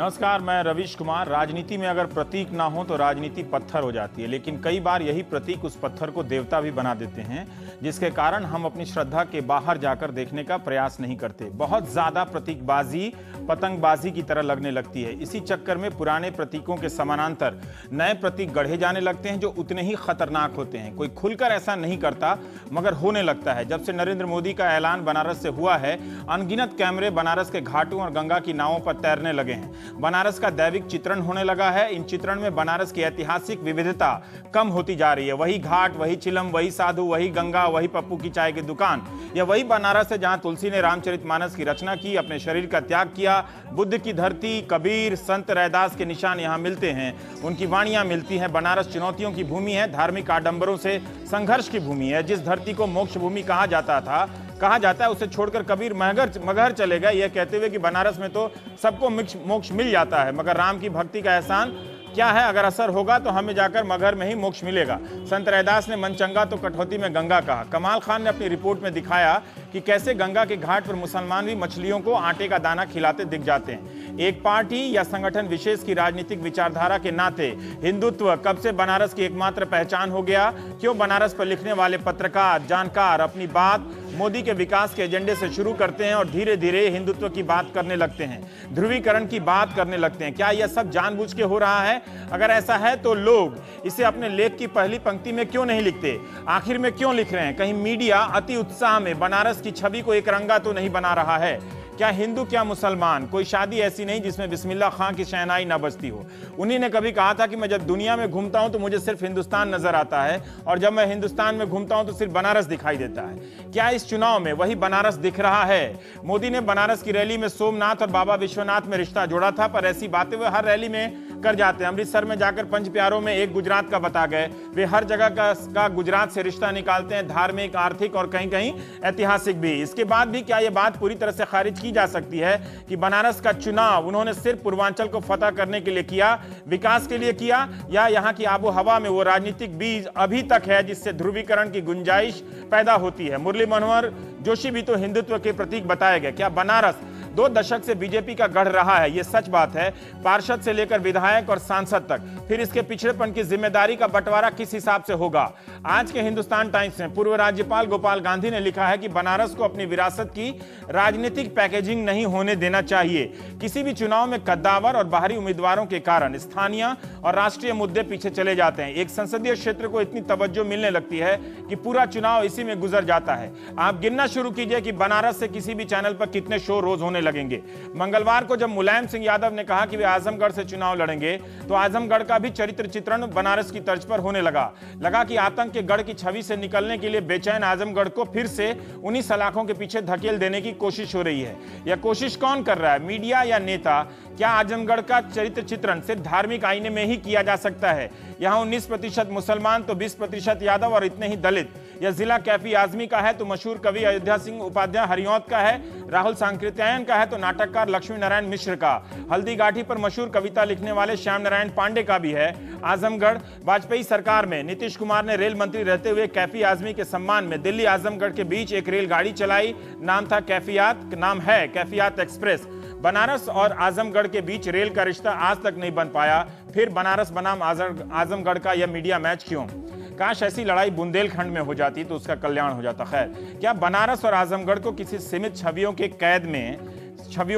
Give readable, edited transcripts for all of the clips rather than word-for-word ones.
नमस्कार, मैं रवीश कुमार। राजनीति में अगर प्रतीक ना हो तो राजनीति पत्थर हो जाती है, लेकिन कई बार यही प्रतीक उस पत्थर को देवता भी बना देते हैं, जिसके कारण हम अपनी श्रद्धा के बाहर जाकर देखने का प्रयास नहीं करते। बहुत ज्यादा प्रतीकबाजी पतंगबाजी की तरह लगने लगती है। इसी चक्कर में पुराने प्रतीकों के समानांतर नए प्रतीक गढ़े जाने लगते हैं, जो उतने ही खतरनाक होते हैं। कोई खुलकर ऐसा नहीं करता, मगर होने लगता है। जब से नरेंद्र मोदी का ऐलान बनारस से हुआ है, अनगिनत कैमरे बनारस के घाटों और गंगा की नावों पर तैरने लगे हैं। बनारस का दैविक चित्रण होने लगा है। इन चित्रण में बनारस की ऐतिहासिक विविधता कम होती जा रही है। वही घाट, वही चिलम, वही साधु, वही गंगा, वही पप्पू की चाय की दुकान। यह वही बनारस है जहां तुलसी ने रामचरितमानस की रचना की, अपने शरीर का त्याग किया। बुद्ध की धरती, कबीर, संत रैदास के निशान यहां मिलते हैं, उनकी वाणियां मिलती हैं। बनारस चुनौतियों की भूमि है, धार्मिक आडंबरों से संघर्ष की भूमि है। जिस धरती को मोक्ष भूमि कहा जाता है, उसे छोड़कर कबीर मगहर चले गए, यह कहते हुए कि बनारस में तो सबको मोक्ष मिल जाता है, मगर राम की भक्ति का एहसान क्या है? अगर असर होगा तो हमें जाकर मगहर में ही मोक्ष मिलेगा। संत रैदास ने मन चंगा तो कठौती में गंगा कहा। कमाल खान ने अपनी रिपोर्ट में दिखाया कि कैसे गंगा के घाट पर मुसलमान भी मछलियों को आटे का दाना खिलाते दिख जाते हैं। एक पार्टी या संगठन विशेष की राजनीतिक विचारधारा के नाते हिंदुत्व कब से बनारस की एकमात्र पहचान हो गया? क्यों बनारस पर लिखने वाले पत्रकार, जानकार अपनी बात मोदी के विकास के एजेंडे से शुरू करते हैं और धीरे धीरे हिंदुत्व की बात करने लगते हैं, ध्रुवीकरण की बात करने लगते हैं? क्या यह सब जानबूझ के हो रहा है? अगर ऐसा है तो लोग इसे अपने लेख की पहली पंक्ति में क्यों नहीं लिखते? आखिर में क्यों लिख रहे हैं? कहीं मीडिया अति उत्साह में बनारस की छवि को एक रंगा तो नहीं बना रहा है? क्या हिंदू, क्या मुसलमान, कोई शादी ऐसी नहीं जिसमें बिस्मिल्लाह खां की शहनाई ना बजती हो। उन्हीं ने कभी कहा था कि मैं जब दुनिया में घूमता हूं तो मुझे सिर्फ हिंदुस्तान नजर आता है, और जब मैं हिंदुस्तान में घूमता हूं तो सिर्फ बनारस दिखाई देता है। क्या इस चुनाव में वही बनारस दिख रहा है? मोदी ने बनारस की रैली में सोमनाथ और बाबा विश्वनाथ में रिश्ता जोड़ा था, पर ऐसी बातें वे हर रैली में कर जाते हैं। अमृतसर में जाकर पंच प्यारों में एक गुजरात का बता गए। वे हर जगह का गुजरात से रिश्ता निकालते हैं, धार्मिक, आर्थिक और कहीं कहीं ऐतिहासिक भी। इसके बाद भी क्या यह बात पूरी तरह से खारिज की जा सकती है कि बनारस का चुनाव उन्होंने सिर्फ पूर्वांचल को फतह करने के लिए किया, विकास के लिए किया, या यहाँ की आबो हवा में वो राजनीतिक बीज अभी तक है जिससे ध्रुवीकरण की गुंजाइश पैदा होती है? मुरली मनोहर जोशी भी तो हिंदुत्व के प्रतीक बताए गए। क्या बनारस 2 दशक से बीजेपी का गढ़ रहा है? यह सच बात है। पार्षद से लेकर विधायक और सांसद तक, फिर इसके पिछड़ेपन की जिम्मेदारी का बंटवारा किस हिसाब से होगा? आज के हिंदुस्तान टाइम्स में पूर्व राज्यपाल गोपाल गांधी ने लिखा है कि बनारस को अपनी विरासत की राजनीतिक पैकेजिंग नहीं होने देना चाहिए। किसी भी चुनाव में कद्दावर और बाहरी उम्मीदवारों के कारण स्थानीय और राष्ट्रीय मुद्दे पीछे चले जाते हैं। एक संसदीय क्षेत्र को इतनी तवज्जो मिलने लगती है कि पूरा चुनाव इसी में गुजर जाता है। आप गिनना शुरू कीजिए कि बनारस से किसी भी चैनल पर कितने शो रोज होने लगेंगे। मंगलवार को जब मुलायम सिंह यादव ने कहा कि वे आजमगढ़ से चुनाव लड़ेंगे, तो आजमगढ़ का भी चरित्र चित्रण बनारस की तर्ज पर होने लगा कि आतंक के गढ़ की छवि से निकलने के लिए बेचैन आजमगढ़ को फिर से उन्हीं सलाखों के पीछे धकेल देने की कोशिश हो रही है। यह कोशिश कौन कर रहा है, मीडिया या नेता? क्या आजमगढ़ का चरित्र चित्रण सिर्फ धार्मिक आईने में ही किया जा सकता है? यहाँ 19% मुसलमान तो 20% यादव और इतने ही दलित। यह जिला कैफी आजमी का है तो मशहूर कवि अयोध्या सिंह उपाध्याय हरियौत का है, राहुल सांकृत्यायन का है तो नाटककार लक्ष्मी नारायण मिश्र का, हल्दी गाठी पर मशहूर कविता लिखने वाले श्याम नारायण पांडे का भी है। आजमगढ़ वाजपेयी सरकार में नीतीश कुमार ने रेल मंत्री रहते हुए कैफी आजमी के सम्मान में दिल्ली आजमगढ़ के बीच एक रेलगाड़ी चलाई। नाम था कैफियात एक्सप्रेस। बनारस और आजमगढ़ के बीच रेल का रिश्ता आज तक नहीं बन पाया, फिर बनारस बनाम आजमगढ़ का यह मीडिया मैच क्यों? काश ऐसी लड़ाई बुंदेलखंड में हो जाती तो उसका कल्याण हो जाता। खैर, क्या बनारस और आजमगढ़ को किसी सीमित छवियों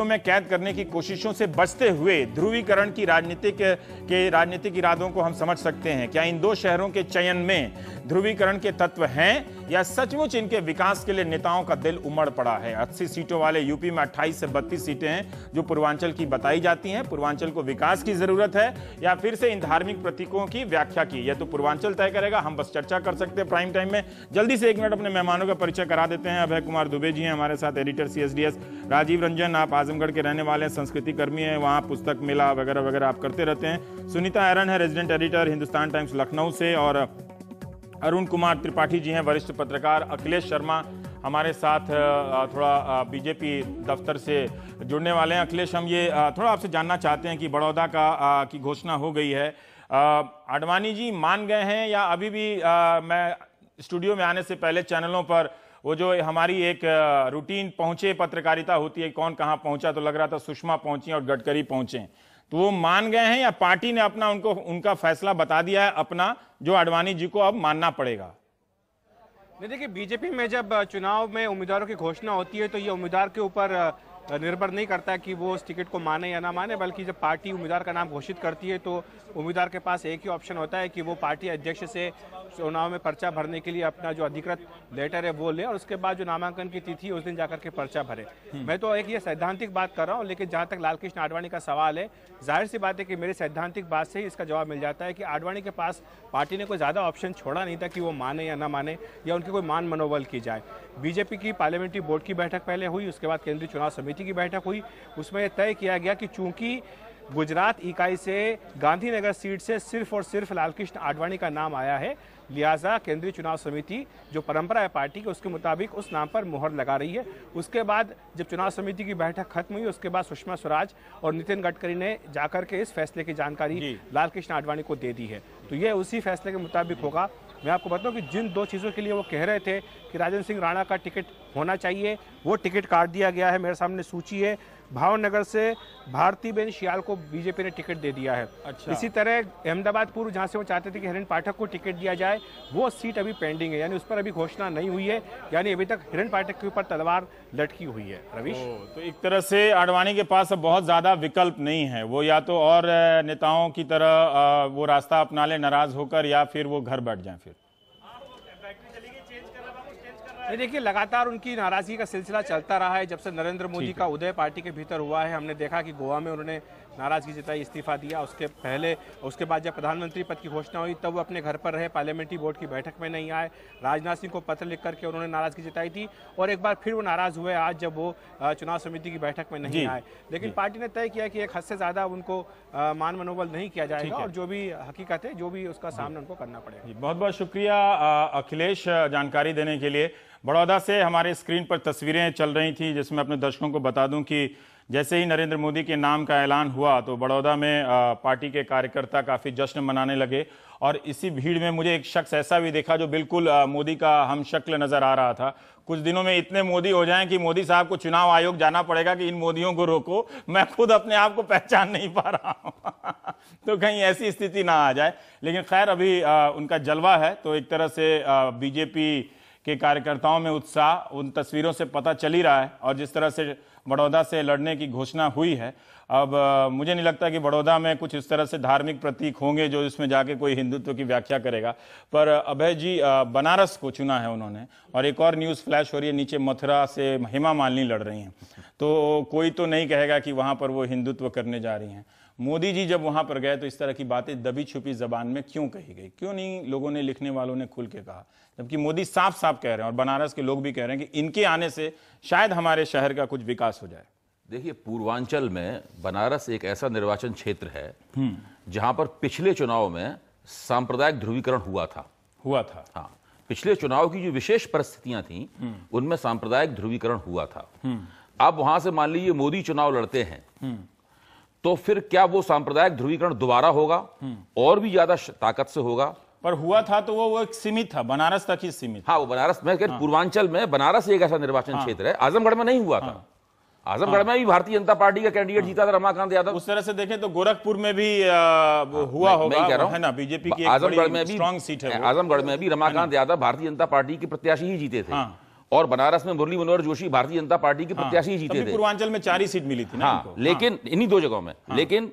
में कैद करने की कोशिशों से बचते हुए ध्रुवीकरण की राजनीतिक इरादों को हम समझ सकते हैं? क्या इन 2 शहरों के चयन में ध्रुवीकरण के तत्व हैं, या सचमुच इनके विकास के लिए नेताओं का दिल उमड़ पड़ा है? 80 सीटों वाले यूपी में 28 से 32 सीटें हैं जो पूर्वांचल की बताई जाती हैं। पूर्वांचल को विकास की जरूरत है या फिर से इन धार्मिक प्रतीकों की व्याख्या की? यह तो पूर्वांचल तय करेगा। हम बस चर्चा कर सकते हैं प्राइम टाइम में। जल्दी से 1 मिनट अपने मेहमानों का परिचय करा देते हैं। अभय कुमार दुबे जी हैं हमारे साथ, एडिटर CSDS। राजीव रंजन, आप आजमगढ़ के रहने वाले हैं, संस्कृति कर्मी हैं, वहाँ पुस्तक मेला वगैरह वगैरह आप करते रहते हैं। सुनीता एरन है, resident editor Hindustan times Lucknow से, और अरुण कुमार त्रिपाठी जी हैं, वरिष्ठ पत्रकार। अखिलेश शर्मा हमारे साथ थोड़ा बीजेपी दफ्तर से जुड़ने वाले हैं। अखिलेश, हम ये थोड़ा आपसे जानना चाहते हैं कि बड़ौदा की घोषणा हो गई है, आडवाणी जी मान गए हैं या अभी भी? मैं स्टूडियो में आने से पहले चैनलों पर वो जो हमारी एक रूटीन पहुंचे पत्रकारिता होती है, कौन कहां पहुंचा, तो लग रहा था सुषमा पहुंची और गडकरी पहुंचे। तो वो मान गए हैं या पार्टी ने अपना उनका फैसला बता दिया है अपना, जो आडवाणी जी को अब मानना पड़ेगा? नहीं, देखिए, बीजेपी में जब चुनाव में उम्मीदवारों की घोषणा होती है तो ये उम्मीदवार के ऊपर निर्भर नहीं करता है कि वो उस टिकट को माने या ना माने, बल्कि जब पार्टी उम्मीदवार का नाम घोषित करती है तो उम्मीदवार के पास एक ही ऑप्शन होता है कि वो पार्टी अध्यक्ष से चुनाव में पर्चा भरने के लिए अपना जो अधिकृत लेटर है वो ले, और उसके बाद जो नामांकन की तिथि है उस दिन जाकर के पर्चा भरे। मैं तो एक ये सैद्धांतिक बात कर रहा हूँ, लेकिन जहाँ तक लालकृष्ण आडवाणी का सवाल है, जाहिर सी बात है कि मेरी सैद्धांतिक बात से ही इसका जवाब मिल जाता है कि आडवाणी के पास पार्टी ने कोई ज़्यादा ऑप्शन छोड़ा नहीं था कि वो माने या ना माने या उनके कोई मान मनोबल की जाए। बीजेपी की पार्लियामेंट्री बोर्ड की बैठक पहले हुई, उसके बाद केंद्रीय चुनाव समिति की बैठक हुई। उसमें यह तय किया गया कि चूंकि गुजरात इकाई से गांधीनगर सीट से सिर्फ और सिर्फ लालकृष्ण आडवाणी का नाम आया है, लिहाजा केंद्रीय चुनाव समिति जो परंपरा है पार्टी की उसके मुताबिक उस नाम पर मुहर लगा रही है। उसके बाद जब चुनाव समिति की बैठक खत्म हुई, उसके बाद सुषमा स्वराज और नितिन गडकरी ने जाकर के इस फैसले की जानकारी लालकृष्ण आडवाणी को दे दी है। तो यह उसी फैसले के मुताबिक होगा। मैं आपको बताऊं कि जिन दो चीज़ों के लिए वो कह रहे थे कि राजेंद्र सिंह राणा का टिकट होना चाहिए, वो टिकट काट दिया गया है। मेरे सामने सूची है। भावनगर से भारतीबेन शियाल को बीजेपी ने टिकट दे दिया है। अच्छा। इसी तरह अहमदाबाद पूर्व, जहां से वो चाहते थे कि हिरेन पाठक को टिकट दिया जाए, वो सीट अभी पेंडिंग है, यानी उस पर अभी घोषणा नहीं हुई है, यानी अभी तक हिरेन पाठक के ऊपर तलवार लटकी हुई है। रवीश, तो एक तरह से आडवाणी के पास अब बहुत ज्यादा विकल्प नहीं है, वो या तो और नेताओं की तरह वो रास्ता अपना ले नाराज होकर, या फिर वो घर बैठ जाए। फिर देखिए, लगातार उनकी नाराजगी का सिलसिला चलता रहा है जब से नरेंद्र मोदी का उदय पार्टी के भीतर हुआ है। हमने देखा कि गोवा में उन्होंने नाराजगी जताई, इस्तीफा दिया। उसके पहले, उसके बाद जब प्रधानमंत्री पद की घोषणा हुई तब वो अपने घर पर रहे, पार्लियामेंट्री बोर्ड की बैठक में नहीं आए। राजनाथ सिंह को पत्र लिख करके उन्होंने नाराजगी जताई थी, और एक बार फिर वो नाराज हुए आज जब वो चुनाव समिति की बैठक में नहीं आए। लेकिन पार्टी ने तय किया कि एक हद से ज्यादा उनको मान मनोबल नहीं किया जाएगा, और जो भी हकीकत है, जो भी उसका सामना उनको करना पड़ेगा। बहुत बहुत शुक्रिया अखिलेश जानकारी देने के लिए। बड़ौदा से हमारे स्क्रीन पर तस्वीरें चल रही थी, जिसमें अपने दर्शकों को बता दूं कि जैसे ही नरेंद्र मोदी के नाम का ऐलान हुआ तो बड़ौदा में पार्टी के कार्यकर्ता काफी जश्न मनाने लगे, और इसी भीड़ में मुझे एक शख्स ऐसा भी देखा जो बिल्कुल मोदी का हम शक्ल नजर आ रहा था। कुछ दिनों में इतने मोदी हो जाएं कि मोदी साहब को चुनाव आयोग जाना पड़ेगा कि इन मोदियों को रोको, मैं खुद अपने आप को पहचान नहीं पा रहा हूं तो कहीं ऐसी स्थिति ना आ जाए। लेकिन खैर, अभी उनका जलवा है, तो एक तरह से बीजेपी के कार्यकर्ताओं में उत्साह उन तस्वीरों से पता चल ही रहा है, और जिस तरह से बड़ौदा से लड़ने की घोषणा हुई है, अब मुझे नहीं लगता कि बड़ौदा में कुछ इस तरह से धार्मिक प्रतीक होंगे जो इसमें जाके कोई हिंदुत्व की व्याख्या करेगा। पर अभय जी, बनारस को चुना है उन्होंने, और एक और न्यूज़ फ्लैश हो रही है, नीचे मथुरा से हेमा मालिनी लड़ रही हैं, तो कोई तो नहीं कहेगा कि वहां पर वो हिंदुत्व करने जा रही हैं। मोदी जी जब वहां पर गए तो इस तरह की बातें दबी छुपी जबान में क्यों कही गई? क्यों नहीं लोगों ने, लिखने वालों ने खुल के कहा, जबकि मोदी साफ साफ कह रहे हैं और बनारस के लोग भी कह रहे हैं कि इनके आने से शायद हमारे शहर का कुछ विकास हो जाए। देखिए, पूर्वांचल में बनारस एक ऐसा निर्वाचन क्षेत्र है जहां पर पिछले चुनाव में सांप्रदायिक ध्रुवीकरण हुआ था। हाँ, पिछले चुनाव की जो विशेष परिस्थितियां थी उनमें सांप्रदायिक ध्रुवीकरण हुआ था। अब वहां से मान लीजिए मोदी चुनाव लड़ते हैं तो फिर क्या वो सांप्रदायिक ध्रुवीकरण दोबारा होगा और भी ज्यादा ताकत से होगा? पर हुआ था तो वो एक सीमित था, बनारस तक ही सीमित। हाँ, वो बनारस में पूर्वांचल में बनारस एक ऐसा निर्वाचन क्षेत्र है। आजमगढ़ में नहीं हुआ था। आजमगढ़ में भी भारतीय जनता पार्टी का कैंडिडेट जीता था, रमाकांत यादव। उस तरह से देखें तो गोरखपुर में भी हुआ होगा, है ना, बीजेपी की आजमगढ़ में भी स्ट्रांग सीट है। आजमगढ़ में भी रमाकांत यादव भारतीय जनता पार्टी के प्रत्याशी ही जीते थे, और बनारस में मुरली मनोहर जोशी भारतीय जनता पार्टी के प्रत्याशी ही जीते थे। पूर्वांचल में 4 ही सीट मिली थी ना। हाँ, लेकिन इन्हीं 2 जगहों में। लेकिन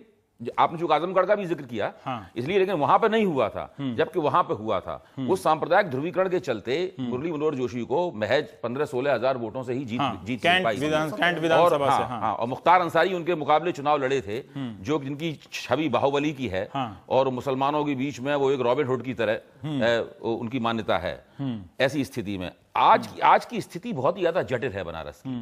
आपने जो आजमगढ़ का भी जिक्र किया, इसलिए, लेकिन वहां पर नहीं हुआ था, जबकि वहां पर हुआ था। उस सांप्रदायिक ध्रुवीकरण के चलते मुरली मनोहर जोशी को महज 15-16 हजार वोटों से ही जीत पाई। और मुख्तार अंसारी उनके मुकाबले चुनाव लड़े थे, जो जिनकी छवि बाहुबली की है, और मुसलमानों के बीच में वो एक रॉबिन हुड की तरह उनकी मान्यता है। ऐसी स्थिति में आज की स्थिति बहुत ही ज्यादा जटिल है बनारस की।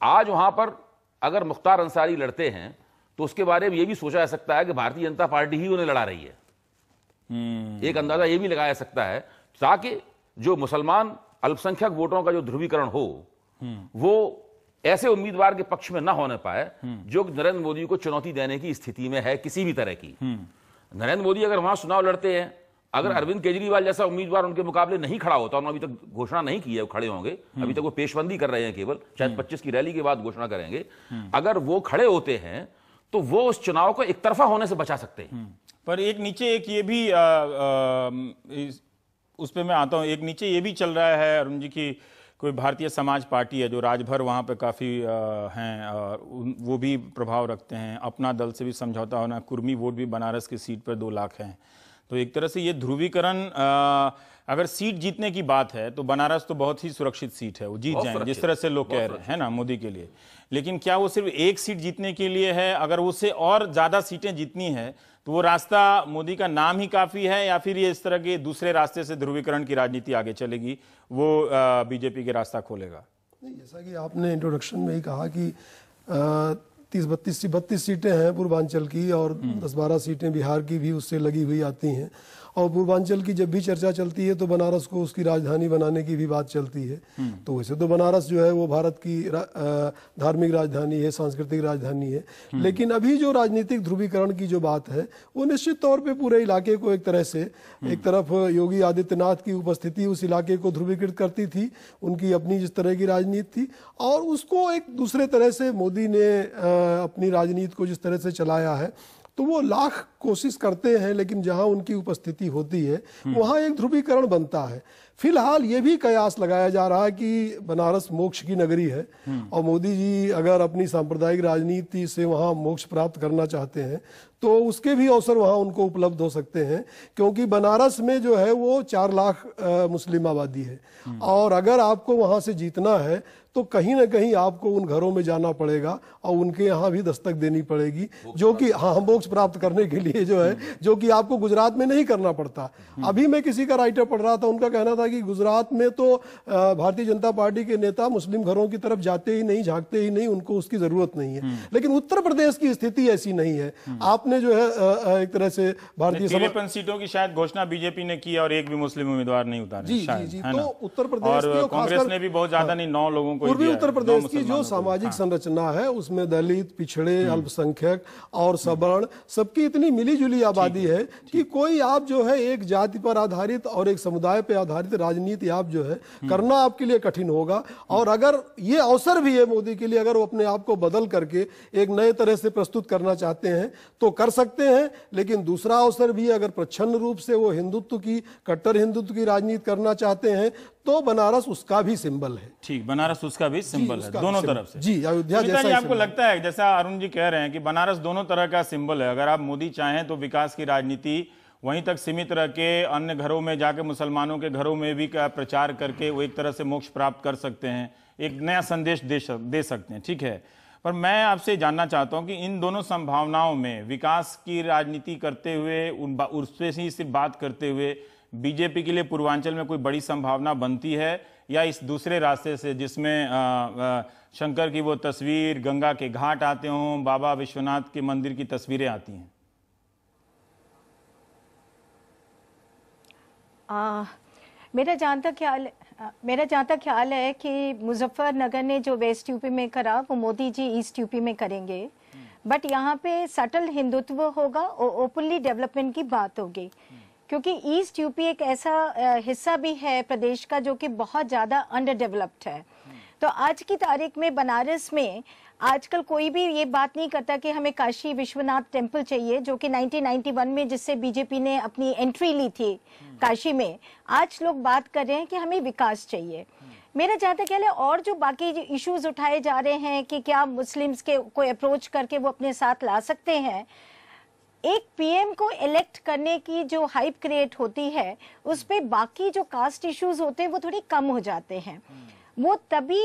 आज वहां पर अगर मुख्तार अंसारी लड़ते हैं तो उसके बारे में यह भी सोचा जा सकता है कि भारतीय जनता पार्टी ही उन्हें लड़ा रही है। एक अंदाजा यह भी लगाया जा सकता है, ताकि जो मुसलमान अल्पसंख्यक वोटों का जो ध्रुवीकरण हो वो ऐसे उम्मीदवार के पक्ष में न होने पाए जो नरेंद्र मोदी को चुनौती देने की स्थिति में है किसी भी तरह की। नरेंद्र मोदी अगर वहां चुनाव लड़ते हैं, अगर अरविंद केजरीवाल जैसा उम्मीदवार उनके मुकाबले नहीं खड़ा होता, उन्होंने अभी तक घोषणा नहीं की है वो खड़े होंगे, अभी तक वो पेशबंदी कर रहे हैं, केवल शायद 25 की रैली के बाद घोषणा करेंगे। अगर वो खड़े होते हैं तो वो उस चुनाव को एक तरफा होने से बचा सकते हैं। पर एक नीचे एक ये भी उस पे मैं आता हूं, एक नीचे ये भी चल रहा है अरुण जी की कोई भारतीय समाज पार्टी है जो राजभर वहाँ पे काफ़ी हैं और वो भी प्रभाव रखते हैं, अपना दल से भी समझौता होना, कुर्मी वोट भी बनारस की सीट पर 2 लाख हैं। तो एक तरह से ये ध्रुवीकरण, अगर सीट जीतने की बात है तो बनारस तो बहुत ही सुरक्षित सीट है, वो जीत जाएंगे जिस तरह से लोग कह रहे हैं ना मोदी के लिए। लेकिन क्या वो सिर्फ एक सीट जीतने के लिए है? अगर उससे और ज़्यादा सीटें जीतनी है तो वो रास्ता मोदी का नाम ही काफ़ी है, या फिर ये इस तरह के दूसरे रास्ते से ध्रुवीकरण की राजनीति आगे चलेगी, वो बीजेपी के रास्ता खोलेगा? नहीं, जैसा कि आपने इंट्रोडक्शन में ही कहा कि 32 सीटें हैं पूर्वांचल की और 10-12 सीटें बिहार की भी उससे लगी हुई आती हैं, और पूर्वांचल की जब भी चर्चा चलती है तो बनारस को उसकी राजधानी बनाने की भी बात चलती है। तो वैसे तो बनारस जो है वो भारत की धार्मिक राजधानी है, सांस्कृतिक राजधानी है, लेकिन अभी जो राजनीतिक ध्रुवीकरण की जो बात है वो निश्चित तौर पे पूरे इलाके को एक तरह से, एक तरफ योगी आदित्यनाथ की उपस्थिति उस इलाके को ध्रुवीकृत करती थी, उनकी अपनी जिस तरह की राजनीति थी, और उसको एक दूसरे तरह से मोदी ने अपनी राजनीति को जिस तरह से चलाया है, तो वो लाख कोशिश करते हैं लेकिन जहां उनकी उपस्थिति होती है वहां एक ध्रुवीकरण बनता है। फिलहाल ये भी कयास लगाया जा रहा है कि बनारस मोक्ष की नगरी है और मोदी जी अगर अपनी सांप्रदायिक राजनीति से वहां मोक्ष प्राप्त करना चाहते हैं तो उसके भी अवसर वहां उनको उपलब्ध हो सकते हैं, क्योंकि बनारस में जो है वो 4 लाख मुस्लिम आबादी है, और अगर आपको वहां से जीतना है तो कहीं ना कहीं आपको उन घरों में जाना पड़ेगा और उनके यहाँ भी दस्तक देनी पड़ेगी, जो कि हाँ मोक्ष प्राप्त करने के लिए जो है, जो कि आपको गुजरात में नहीं करना पड़ता। अभी मैं किसी का राइटर पढ़ रहा था, उनका कहना था कि गुजरात में तो भारतीय जनता पार्टी के नेता मुस्लिम घरों की तरफ जाते ही नहीं, झांकते ही नहीं, उनको उसकी जरूरत नहीं है। लेकिन उत्तर प्रदेश की स्थिति ऐसी नहीं है। आपने जो है एक तरह से भारतीय 53 सीटों की शायद घोषणा बीजेपी ने की और एक भी मुस्लिम उम्मीदवार नहीं उतारे। जी जी जी, तो उत्तर प्रदेश और कांग्रेस ने भी बहुत ज्यादा नहीं, 9 लोगों को पूर्वी उत्तर प्रदेश की जो सामाजिक संरचना है उसमें दलित, पिछड़े, अल्पसंख्यक और सवर्ण सबकी इतनी मिलीजुली आबादी है कि कोई आप जो है एक जाति पर आधारित और एक समुदाय पर आधारित राजनीति आप जो है करना आपके लिए कठिन होगा। और अगर ये अवसर भी है मोदी के लिए, अगर वो अपने आप को बदल करके एक नए तरह से प्रस्तुत करना चाहते हैं तो कर सकते हैं, लेकिन दूसरा अवसर भी है, अगर प्रच्छन्न रूप से वो हिंदुत्व की, कट्टर हिंदुत्व की राजनीति करना चाहते हैं तो बनारस उसका भी सिंबल है। ठीक, बनारस उसका भी सिंबल है दोनों तरफ से। जी, अयोध्या जैसा जी, आपको लगता है जैसा अरुण जी कह रहे हैं कि बनारस दोनों तरह का सिंबल है, अगर आप मोदी चाहें तो विकास की राजनीति वहीं तक सीमित रह के अन्य घरों में जाके मुसलमानों के घरों में भी का प्रचार करके वो एक तरह से मोक्ष प्राप्त कर सकते हैं, एक नया संदेश दे सकते हैं, ठीक है। पर मैं आपसे जानना चाहता हूं कि इन दोनों संभावनाओं में विकास की राजनीति करते हुए, उससे ही सिर्फ बात करते हुए बीजेपी के लिए पूर्वांचल में कोई बड़ी संभावना बनती है, या इस दूसरे रास्ते से जिसमें शंकर की वो तस्वीर, गंगा के घाट आते हों, बाबा विश्वनाथ के मंदिर की तस्वीरें आती हैं? मेरा जहाँ तक ख्याल है कि मुजफ्फरनगर ने जो वेस्ट यूपी में करा वो मोदी जी ईस्ट यूपी में करेंगे, बट यहाँ पे सटल हिंदुत्व होगा और ओपनली डेवलपमेंट की बात होगी, क्योंकि ईस्ट यूपी एक ऐसा हिस्सा भी है प्रदेश का जो कि बहुत ज़्यादा अंडर डेवलप्ड है। तो आज की तारीख में बनारस में आजकल कोई भी ये बात नहीं करता कि हमें काशी विश्वनाथ टेम्पल चाहिए, जो कि 1991 में जिससे बीजेपी ने अपनी एंट्री ली थी काशी में, आज लोग बात कर रहे हैं कि हमें विकास चाहिए। मेरा जहाँ तक ख्याल है और जो बाकी इश्यूज उठाए जा रहे हैं कि क्या मुस्लिम्स के कोई अप्रोच करके वो अपने साथ ला सकते हैं, एक पीएम को इलेक्ट करने की जो हाइप क्रिएट होती है उस पे बाकी जो कास्ट इश्यूज होते हैं वो थोड़ी कम हो जाते हैं। वो तभी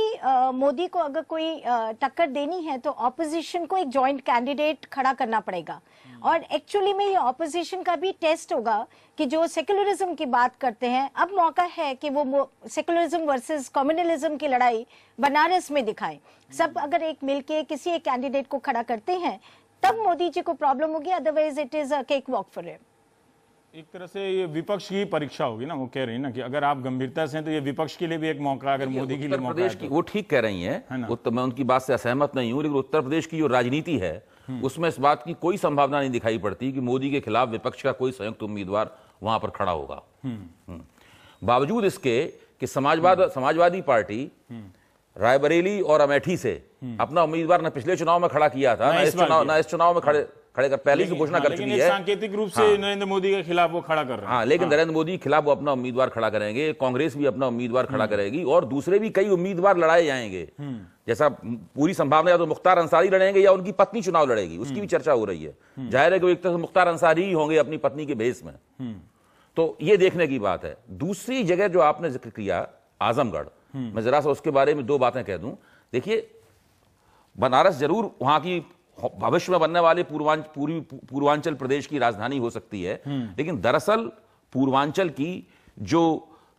मोदी को अगर कोई टक्कर देनी है तो ऑपोजिशन को एक जॉइंट कैंडिडेट खड़ा करना पड़ेगा, और एक्चुअली में ये ऑपोजिशन का भी टेस्ट होगा कि जो सेक्युलरिज्म की बात करते हैं, अब मौका है कि वो सेक्युलरिज्म वर्सेस कम्युनलिज्म की लड़ाई बनारस में दिखाएं। सब अगर एक मिलके किसी एक कैंडिडेट को खड़ा करते हैं तब मोदी जी को प्रॉब्लम होगी, otherwise it is a cake walk for him. एक तरह से ये विपक्ष की परीक्षा होगी ना, वो कह रही है ना कि अगर आप गंभीरता से हैं तो ये विपक्ष के लिए भी एक मौका, अगर मोदी के लिए मौका है तो। वो ठीक कह रही हैं, मैं उनकी बात से असहमत नहीं हूं, लेकिन उत्तर प्रदेश की जो राजनीति है उसमें इस बात की कोई संभावना नहीं दिखाई पड़ती कि मोदी के खिलाफ विपक्ष का कोई संयुक्त उम्मीदवार वहां पर खड़ा होगा। बावजूद इसके कि समाजवादी पार्टी रायबरेली और अमेठी से अपना उम्मीदवार न पिछले चुनाव में खड़ा किया था, ना इस चुनाव में खड़े कर पहले ही घोषणा कर चुकी है। सांकेतिक रूप से नरेंद्र मोदी के खिलाफ वो खड़ा कर रहे हैं। हाँ, लेकिन नरेंद्र मोदी के खिलाफ वो अपना उम्मीदवार खड़ा करेंगे, कांग्रेस भी अपना उम्मीदवार खड़ा करेगी और दूसरे भी कई उम्मीदवार लड़ाए जाएंगे। जैसा पूरी संभावना या तो मुख्तार अंसारी लड़ेंगे या उनकी पत्नी चुनाव लड़ेगी, उसकी भी चर्चा हो रही है। जाहिर है कि एक तरह से मुख्तार अंसारी ही होंगे अपनी पत्नी के भेस में, तो ये देखने की बात है। दूसरी जगह जो आपने जिक्र किया आजमगढ़, मैं जरा सा उसके बारे में दो बातें कह दूं। देखिए, बनारस जरूर वहां की भविष्य में बनने वाले पूर्वांचल प्रदेश की राजधानी हो सकती है, लेकिन दरअसल पूर्वांचल की जो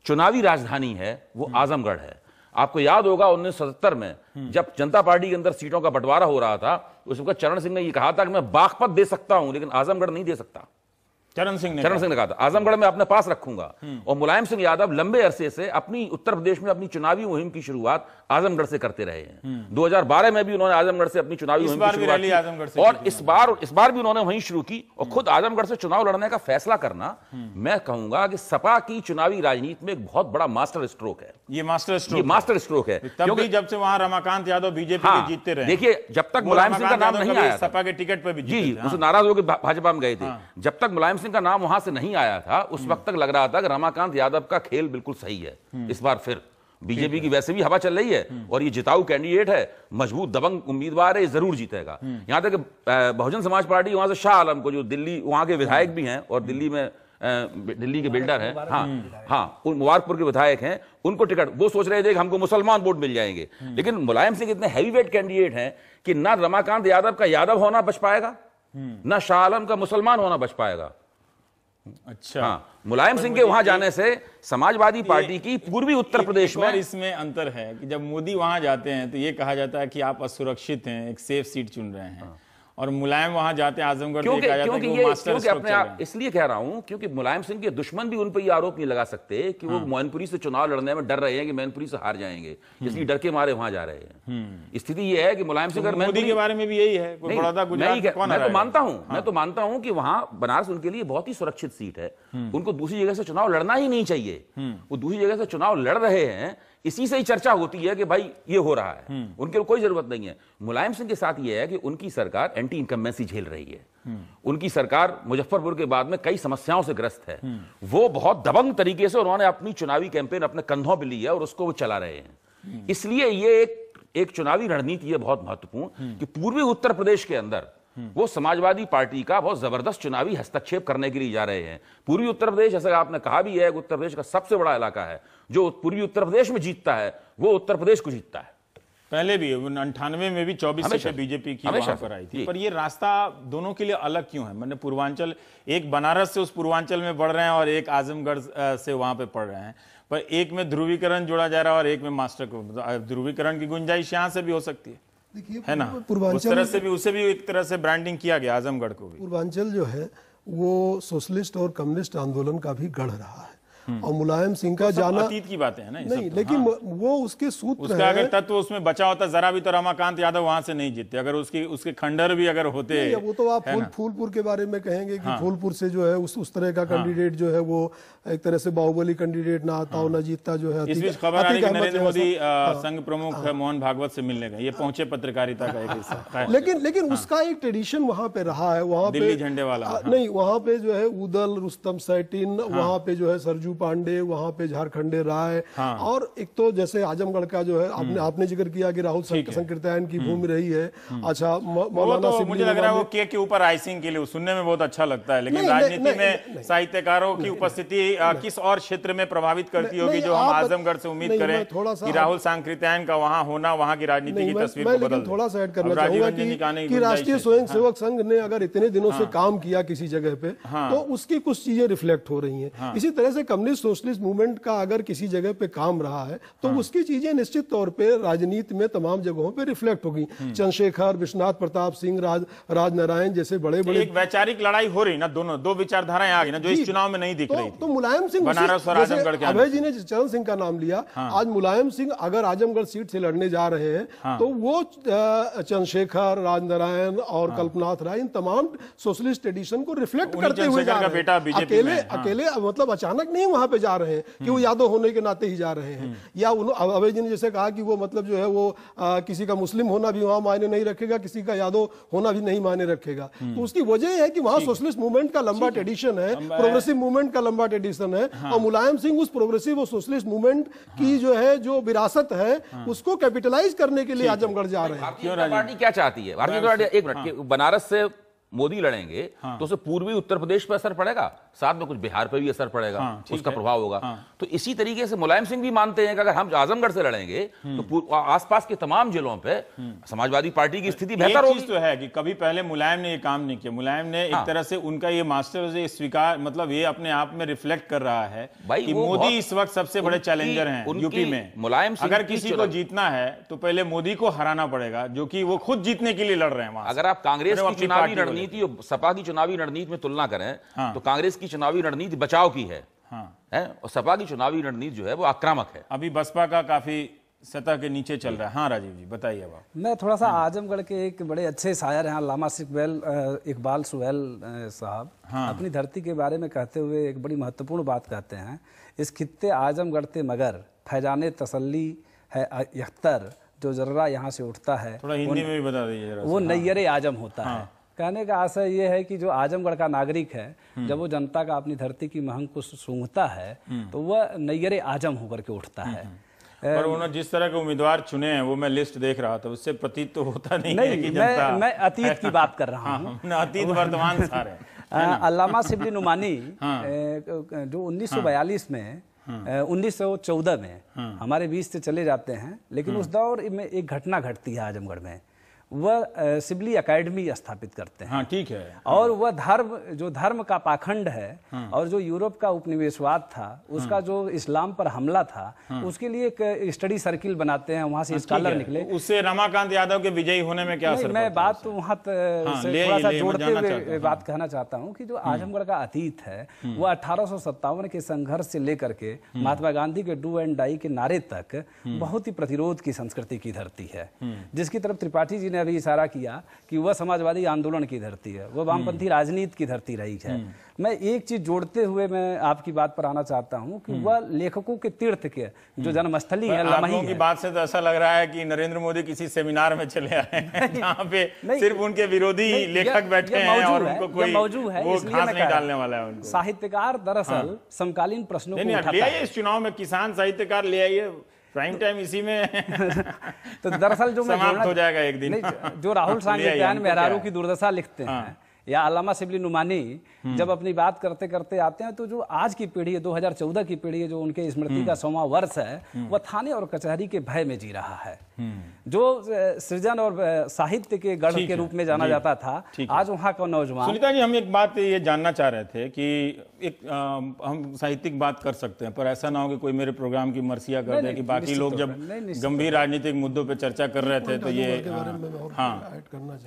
चुनावी राजधानी है वो आजमगढ़ है। आपको याद होगा 1977 में जब जनता पार्टी के अंदर सीटों का बंटवारा हो रहा था, उस वक्त चरण सिंह ने यह कहा था कि मैं बागपत दे सकता हूं लेकिन आजमगढ़ नहीं दे सकता। चरण सिंह ने कहा था आजमगढ़ में अपने पास रखूंगा। और मुलायम सिंह यादव लंबे अरसे से अपनी उत्तर प्रदेश में अपनी चुनावी मुहिम की शुरुआत आजमगढ़ से करते रहे हैं। 2012 में भी उन्होंने आजमगढ़ से अपनी चुनावी मुहिम की शुरुआत की और इस बार भी उन्होंने वहीं शुरू की और खुद आजमगढ़ से चुनाव लड़ने का फैसला करना, मैं कहूंगा कि सपा की चुनावी राजनीति में एक बहुत बड़ा मास्टर स्ट्रोक है। ये मास्टर स्ट्रोक है क्योंकि जब से वहां रमाकांत यादव बीजेपी के जीतते रहे। देखिए, जब तक मुलायम सिंह का नाम नहीं आया, सपा के टिकट पर भी जी उसे नाराज होकर भाजपा में गए थे, जब तक मुलायम सिंह का नाम वहां से नहीं आया था उस वक्त तक लग रहा था कि रमाकांत यादव का खेल बिल्कुल सही है। इस बार फिर बीजेपी की वैसे भी हवा चल रही है और ये जिताऊ कैंडिडेट है, मजबूत दबंग उम्मीदवार है, ये जरूर जीतेगा। यहां तक बहुजन समाज पार्टी वहां से शाह आलम को, जो दिल्ली वहां के विधायक भी हैं और दिल्ली के बिल्डर हैं, हाँ उन मुबारकपुर के विधायक हैं, उनको टिकट वो सोच रहे थे कि हमको मुसलमान वोट मिल जाएंगे। लेकिन मुलायम सिंह इतने हैवीवेट कैंडिडेट हैं कि ना रमाकांत यादव का यादव होना बच पाएगा, ना शाह आलम का मुसलमान होना बच पाएगा। अच्छा, हाँ, मुलायम सिंह के वहां जाने से समाजवादी पार्टी की पूर्वी उत्तर प्रदेश में इसमें अंतर है कि जब मोदी वहां जाते हैं तो ये कहा जाता है कि आप असुरक्षित हैं, एक सेफ सीट चुन रहे हैं, और मुलायम वहां जाते हैं आजमगढ़, क्योंकि अपने आप इसलिए कह रहा हूं क्योंकि मुलायम सिंह के दुश्मन भी उन पर ये आरोप नहीं लगा सकते कि वो मैनपुरी से चुनाव लड़ने में डर रहे हैं कि मैनपुरी से हार जाएंगे, इसलिए डर के मारे वहां जा रहे हैं। स्थिति ये है कि मुलायम सिंह अगर मोदी के बारे में भी यही है, मैं तो मानता हूं कि वहां बनारस उनके लिए बहुत ही सुरक्षित सीट है, उनको दूसरी जगह से चुनाव लड़ना ही नहीं चाहिए। वो दूसरी जगह से चुनाव लड़ रहे हैं, इसी से ही चर्चा होती है कि भाई ये हो रहा है, उनके कोई जरूरत नहीं है। मुलायम सिंह के साथ ये है कि उनकी सरकार एंटी इनकम्बेंसी झेल रही है, उनकी सरकार मुजफ्फरपुर के बाद में कई समस्याओं से ग्रस्त है। वो बहुत दबंग तरीके से उन्होंने अपनी चुनावी कैंपेन अपने कंधों पे ली है और उसको वो चला रहे हैं। इसलिए ये एक चुनावी रणनीति है बहुत महत्वपूर्ण कि पूर्वी उत्तर प्रदेश के अंदर वो समाजवादी पार्टी का बहुत जबरदस्त चुनावी हस्तक्षेप करने के लिए जा रहे हैं। पूर्वी उत्तर प्रदेश, जैसा आपने कहा भी है, उत्तर प्रदेश का सबसे बड़ा इलाका है। जो पूर्वी उत्तर प्रदेश में जीतता है वो उत्तर प्रदेश को जीतता है। पहले भी 98 में भी 24 सीटें बीजेपी की वहां पर आई थी। पर ये रास्ता दोनों के लिए अलग क्यों है? मैंने पूर्वांचल, एक बनारस से उस पूर्वांचल में बढ़ रहे हैं और एक आजमगढ़ से वहां पे पढ़ रहे हैं, पर एक में ध्रुवीकरण जोड़ा जा रहा है और एक में मास्टर ध्रुवीकरण की गुंजाइश यहां से भी हो सकती है, है ना? उस तरह से भी, उसे भी एक तरह से ब्रांडिंग किया गया आजमगढ़ को भी। पूर्वांचल जो है वो सोशलिस्ट और कम्युनिस्ट आंदोलन का भी गढ़ रहा है और मुलायम सिंह का जाना अतीत की बातें हैं ना, नहीं, लेकिन वो उसके सूत्र उसका अगर तत्व उसमें बचा होता जरा भी तो रमाकांत यादव वहां से नहीं जीतते। अगर उसके खंडर भी अगर होते, वो तो आप फूलपुर के बारे में कहेंगे कि फूलपुर से जो है उस तरह का कैंडिडेट जो है वो एक तरह से बाहुबली कैंडिडेट ना आता हो, ना जीतता जो है। इस बीच खबर आ रही है नरेंद्र मोदी संघ प्रमुख मोहन भागवत से मिलने गए, ये पहुंचे पत्रकारिता का एक हिस्सा। लेकिन उसका एक ट्रेडिशन वहां पे रहा है, वहां पे दिल्ली झंडे वाला नहीं, वहां पे जो है उदल, रुस्तम सैटिन, वहां पे जो है सरजू पांडे, वहां पे झारखंडे राय, और एक तो जैसे आजमगढ़ का जो है आपने जिक्र किया कि राहुल संकीर्तन की भूमि रही है। अच्छा, मौलाना तो मुझे लग रहा है वो केक के ऊपर आइसिंग के लिए सुनने में बहुत अच्छा लगता है, लेकिन राजनीति में साहित्यकारों की उपस्थिति किस और क्षेत्र में प्रभावित करती होगी जो हम आजमगढ़ से उम्मीद करें कि राहुल संकीर्तन का वहां होना वहां की राजनीति की तस्वीर को बदल। थोड़ा सा ऐड करना चाहूंगा कि राष्ट्रीय स्वयंसेवक संघ ने अगर इतने दिनों से काम किया किसी जगह पे तो उसकी कुछ चीजें रिफ्लेक्ट हो रही हैं। इसी तरह से कम्युनिस्ट सोशलिस्ट मूवमेंट का अगर किसी जगह पे काम रहा है तो उसकी चीजें निश्चित तौर पे राजनीति में तमाम जगहों पे रिफ्लेक्ट होगी। चंद्रशेखर, विश्वनाथ प्रताप सिंह, राजनारायण जैसे बड़े बड़े एक वैचारिक लड़ाई हो रही ना, दोनों दो विचारधाराएं आ गई ना जो इस चुनाव में नहीं दिख रही थी। तो मुलायम सिंह, बनारस और आजमगढ़ के, अभय जी ने चरण सिंह का नाम लिया, आज मुलायम सिंह अगर आजमगढ़ सीट से लड़ने जा रहे हैं तो वो चंद्रशेखर, राजनारायण और कल्पनाथ राय इन तमाम सोशलिस्ट ट्रेडिशन को रिफ्लेक्ट करते हुए जा रहे हैं। अकेले मतलब अचानक नहीं वहां पे जा रहे हैं कि वो यादव होने के नाते ही जा रहे हैं, या अभय जी ने जैसे कहा कि वो मतलब जो है वो किसी का मुस्लिम होना भी वहां मायने नहीं रखेगा, किसी का यादव होना भी नहीं मायने रखेगा। तो उसकी वजह है कि वहां सोशलिस्ट मूवमेंट का लंबा ट्रेडिशन है, प्रोग्रेसिव मूवमेंट का लंबा ट्रेडिशन है, और मुलायम सिंह उस प्रोग्रेसिव और सोशलिस्ट मूवमेंट की जो है जो विरासत है उसको कैपिटलाइज करने के लिए आजमगढ़ जा रहे हैं। भारतीय जनता पार्टी क्या चाहती है? भारतीय जनता पार्टी, एक मिनट, बनारस से मोदी लड़ेंगे तो उसे पूर्वी उत्तर प्रदेश पर असर पड़ेगा, साथ में कुछ बिहार पर भी असर पड़ेगा, उसका प्रभाव होगा। तो इसी तरीके से मुलायम सिंह भी मानते हैं कि अगर हम आजमगढ़ से लड़ेंगे तो आसपास के तमाम जिलों पे समाजवादी पार्टी की स्थिति बेहतर होगी। तो है कि कभी पहले मुलायम ने ये काम नहीं किया। मुलायम ने एक तरह से उनका ये मास्टर स्वीकार, मतलब ये अपने आप में रिफ्लेक्ट कर रहा है कि मोदी इस वक्त सबसे बड़े चैलेंजर हैं यूपी में। मुलायम अगर किसी को जीतना है तो पहले मोदी को हराना पड़ेगा, जो कि वो खुद जीतने के लिए लड़ रहे हैं वहां। अगर आप कांग्रेस की चुनावी रणनीति और सपा की चुनावी रणनीति में तुलना करें तो कांग्रेस की चुनावी रणनीति बचाव की है, और सपा की चुनावी रणनीति जो है वो आक्रामक है। अभी बसपा का काफी सतह के नीचे चल रहा है। हाँ राजीव जी बताइए। अब मैं थोड़ा सा आजमगढ़ के एक बड़े अच्छे शायर हैं अल्लामा इकबाल सुहेल साहब, अपनी धरती के बारे में कहते हुए एक बड़ी महत्वपूर्ण बात कहते हैं, इस खित्ते आजमगढ़ ते मगर फैजाने तसल्ली है यख्तर, जो जर्रा यहाँ से उठता है थोड़ा हिंदी में भी बता दीजिए। वो नैयरे आजम होता है। कहने का आशय ये है कि जो आजमगढ़ का नागरिक है जब वो जनता का अपनी धरती की महंग को सूंघता है तो वह नैयरे आजम होकर के उठता है। पर उन्होंने जिस तरह के उम्मीदवार चुने हैं वो मैं लिस्ट देख रहा था, उससे प्रतीत तो होता नहीं है कि जनता। मैं अतीत की बात कर रहा हूँ। अतीत वर्तमान सारे। अल्लामा शिबली नुमानी जो 1942 में 1914 में हमारे बीच से चले जाते हैं, लेकिन उस दौर में एक घटना घटती है आजमगढ़ में, वह सिबली एकेडमी स्थापित करते हैं। हाँ ठीक है। और वह धर्म का पाखंड है और जो यूरोप का उपनिवेशवाद था उसका जो इस्लाम पर हमला था उसके लिए एक स्टडी सर्किल बनाते हैं, वहां से स्कॉलर निकले। उससे रमाकांत यादव के विजयी होने में क्या असर? मैं बात तो वहां से थोड़ा सा जोड़ते हुए बात कहना चाहता हूँ कि जो आजमगढ़ का अतीत है वह 1857 के संघर्ष से लेकर के महात्मा गांधी के डू एंड डाई के नारे तक बहुत ही प्रतिरोध की संस्कृति की धरती है, जिसकी तरफ त्रिपाठी जी ने अभी इशारा किया कि वह समाजवादी आंदोलन की धरती है, वह वामपंथी राजनीति की धरती रही है। मैं एक चीज जोड़ते हुए मैं आपकी बात पर आना चाहता हूं कि वह लेखकों के तीर्थ के जो जन्मस्थली है लमही की बात से तो ऐसा लग रहा है कि नरेंद्र मोदी किसी सेमिनार में चले आए हैं जहां पे सिर्फ उनके विरोधी लेखक बैठे हैं और उनको कोई मौजूद है, वो घास नहीं डालने वाला है उनको। साहित्यकार दरअसल समकालीन प्रश्नों को उठाता है। इस चुनाव में किसान साहित्यकार ले आइए, प्राइम टाइम इसी में तो दरअसल जो समाप्त हो जाएगा एक दिन। जो राहुल सांगत्यान मेहरारू की दुर्दशा लिखते हैं या अल्लामा शिबली नुमानी जब अपनी बात करते करते आते हैं तो जो आज की पीढ़ी है, 2014 की पीढ़ी है, जो उनके स्मृति का 100वां वर्ष है, वह थाने और कचहरी के भय में जी रहा है। जो सृजन और साहित्य के गढ़ के रूप में जाना जाता था, आज वहां का नौजवान। सुनीता जी, हम एक बात ये जानना चाह रहे थे कि एक हम साहित्यिक बात कर सकते हैं पर ऐसा ना हो कि कोई मेरे प्रोग्राम की मर्सिया कर दे कि बाकी लोग जब गंभीर राजनीतिक मुद्दों पर चर्चा कर रहे थे तो ये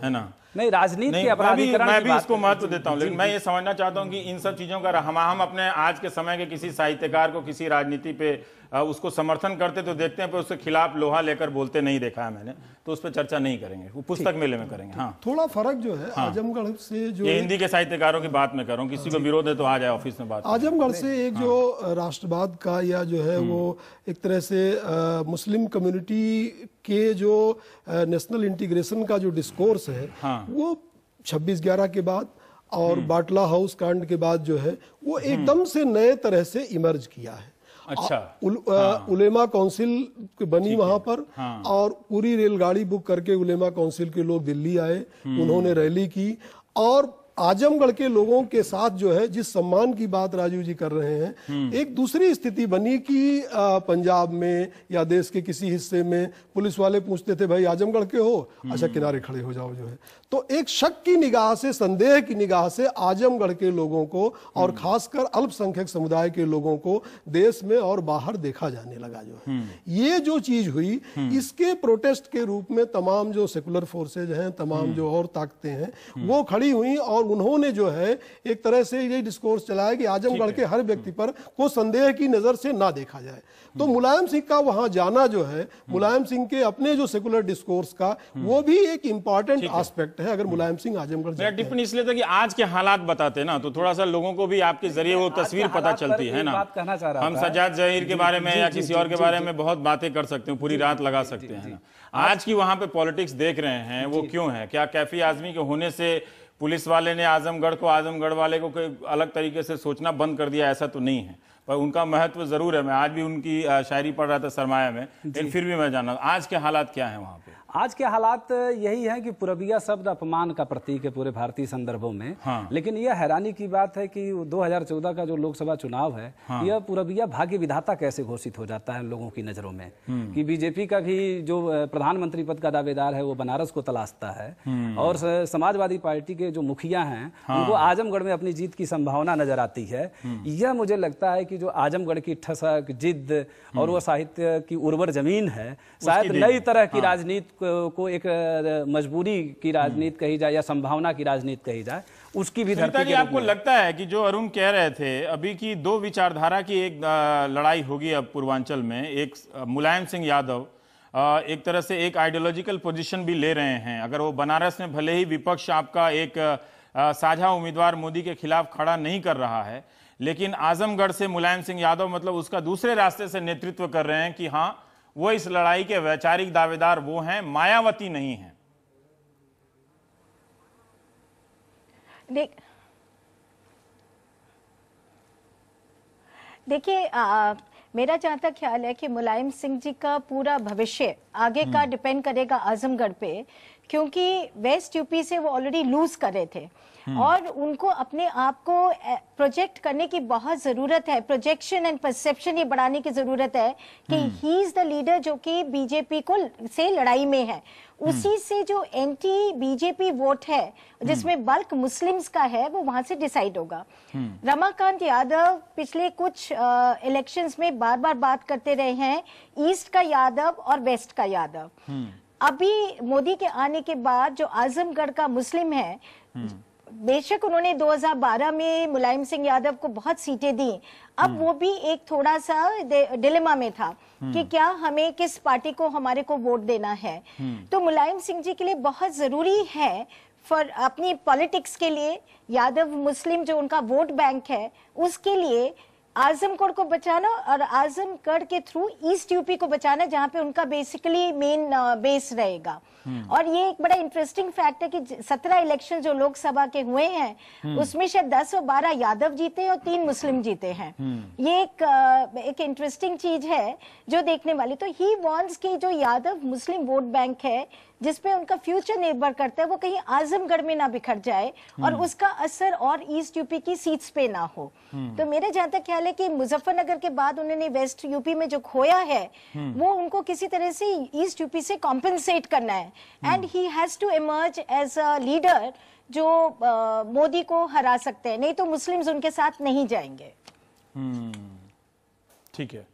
है ना, नहीं राजनीति के अपराधीकरण मैं भी इसको महत्व देता हूं, लेकिन मैं ये समझना चाहता हूं कि इन सब चीजों का हम अपने आज के समय के किसी साहित्यकार को किसी राजनीति पे उसको समर्थन करते तो देखते हैं पर उसके खिलाफ लोहा लेकर बोलते नहीं देखा है मैंने, तो उस पर चर्चा नहीं करेंगे, वो पुस्तक मेले में करेंगे। हाँ थोड़ा फर्क जो है आजमगढ़ से, जो ये हिंदी के साहित्यकारों की बात मैं कर रहा हूँ, किसी को विरोध है तो आ जाए ऑफिस में बात। आजमगढ़ से एक जो राष्ट्रवाद का या जो है वो एक तरह से मुस्लिम कम्युनिटी के जो नेशनल इंटीग्रेशन का जो डिस्कोर्स है वो 26/11 के बाद और बाटला हाउस कांड के बाद जो है वो एकदम से नए तरह से इमर्ज किया है। अच्छा। उलेमा काउंसिल बनी वहां पर और पूरी रेलगाड़ी बुक करके उलेमा काउंसिल के लोग दिल्ली आए, उन्होंने रैली की और आजमगढ़ के लोगों के साथ जो है जिस सम्मान की बात राजीव जी कर रहे हैं, एक दूसरी स्थिति बनी कि पंजाब में या देश के किसी हिस्से में पुलिस वाले पूछते थे भाई आजमगढ़ के हो, अच्छा किनारे खड़े हो जाओ जो है। तो एक शक की निगाह से, संदेह की निगाह से आजमगढ़ के लोगों को और खासकर अल्पसंख्यक समुदाय के लोगों को देश में और बाहर देखा जाने लगा जो है। ये जो चीज हुई इसके प्रोटेस्ट के रूप में तमाम जो सेकुलर फोर्सेज हैं, तमाम जो और ताकतें हैं वो खड़ी हुई और उन्होंने जो है एक तरह से ये डिस्कोर्स चलाया कि आजमगढ़ के हर व्यक्ति पर को संदेह की नजर से ना देखा जाए। तो मुलायम सिंह का वहां जाना जो है, मुलायम सिंह के अपने जो सेकुलर डिस्कोर्स का, वो भी एक इंपॉर्टेंट एस्पेक्ट है। अगर मुलायम सिंह आजमगढ़ मेरा टिप्पणी इसलिए था कि आज के हालात बताते ना, तो थोड़ा सा लोगों को भी आपके जरिए वो तस्वीर पता चलती है ना। हम सज्जाद जहीर के बारे में या किसी और के बारे में बहुत बातें कर सकते हैं, पूरी रात लगा सकते हैं। आज की वहां पे पॉलिटिक्स देख रहे हैं, वो क्यों है? क्या कैफी आजमी के होने से पुलिस वाले ने आजमगढ़ को, आजमगढ़ वाले को कोई अलग तरीके से सोचना बंद कर दिया? ऐसा तो नहीं है, पर उनका महत्व जरूर है। मैं आज भी उनकी शायरी पढ़ रहा था सरमाया में, लेकिन फिर भी मैं जाना आज के हालात क्या है वहां पे। आज के हालात यही है कि पुरबिया शब्द अपमान का प्रतीक है पूरे भारतीय संदर्भों में। लेकिन यह हैरानी की बात है कि 2014 का जो लोकसभा चुनाव है, यह पुरबिया भाग्य विधाता कैसे घोषित हो जाता है लोगों की नजरों में, कि बीजेपी का भी जो प्रधानमंत्री पद का दावेदार है वो बनारस को तलाशता है, और समाजवादी पार्टी के जो मुखिया हैं उनको आजमगढ़ में अपनी जीत की संभावना नजर आती है। यह मुझे लगता है कि जो आजमगढ़ की ठसक, जिद्द और वो साहित्य की उर्वर जमीन है, शायद नई तरह की राजनीति को एक मजबूरी की राजनीति कही जाए या संभावना की राजनीति कही जाए, उसकी भी धरती के आपको लगता है कि जो अरुण कह रहे थे अभी की दो विचारधारा की एक लड़ाई होगी अब पूर्वांचल में। एक मुलायम सिंह यादव एक तरह से एक आइडियोलॉजिकल पोजीशन भी ले रहे हैं। अगर वो बनारस में भले ही विपक्ष आपका एक साझा उम्मीदवार मोदी के खिलाफ खड़ा नहीं कर रहा है, लेकिन आजमगढ़ से मुलायम सिंह यादव मतलब उसका दूसरे रास्ते से नेतृत्व कर रहे हैं कि हाँ, वो इस लड़ाई के वैचारिक दावेदार वो हैं, मायावती नहीं है। देखिए, मेरा जहाँ तक ख्याल है कि मुलायम सिंह जी का पूरा भविष्य आगे का डिपेंड करेगा आजमगढ़ पे, क्योंकि वेस्ट यूपी से वो ऑलरेडी लूज कर रहे थे और उनको अपने आप को प्रोजेक्ट करने की बहुत जरूरत है। प्रोजेक्शन एंड परसेप्शन ये बढ़ाने की जरूरत है कि ही इज द लीडर जो कि बीजेपी को से लड़ाई में है। उसी से जो एंटी बीजेपी वोट है जिसमें बल्क मुस्लिम्स का है, वो वहां से डिसाइड होगा। रमाकांत यादव पिछले कुछ इलेक्शंस में बार बार बात करते रहे हैं ईस्ट का यादव और वेस्ट का यादव। अभी मोदी के आने के बाद जो आजमगढ़ का मुस्लिम है, बेशक उन्होंने 2012 में मुलायम सिंह यादव को बहुत सीटें दी, अब वो भी एक थोड़ा सा डिलेमा में था कि क्या हमें किस पार्टी को हमारे को वोट देना है। तो मुलायम सिंह जी के लिए बहुत जरूरी है फॉर अपनी पॉलिटिक्स के लिए, यादव मुस्लिम जो उनका वोट बैंक है उसके लिए आजमगढ़ को बचाना और आजमगढ़ के थ्रू ईस्ट यूपी को बचाना, जहां पे उनका बेसिकली मेन बेस रहेगा। और ये एक बड़ा इंटरेस्टिंग फैक्ट है कि 17 इलेक्शन जो लोकसभा के हुए हैं उसमें शायद 10 और 12 यादव जीते और 3 मुस्लिम जीते हैं। ये एक इंटरेस्टिंग चीज है जो देखने वाली। तो ही वांट्स कि जो यादव मुस्लिम वोट बैंक है जिसपे उनका फ्यूचर निर्भर करता है, वो कहीं आजमगढ़ में ना बिखर जाए और उसका असर और ईस्ट यूपी की सीट्स पे ना हो। तो मेरा जहां तक ख्याल है कि मुजफ्फरनगर के बाद उन्होंने वेस्ट यूपी में जो खोया है वो उनको किसी तरह से ईस्ट यूपी से कॉम्पेंसेट करना है, and he has to emerge as a leader जो मोदी को हरा सकते हैं, नहीं तो मुस्लिम्स उनके साथ नहीं जाएंगे। ठीक है,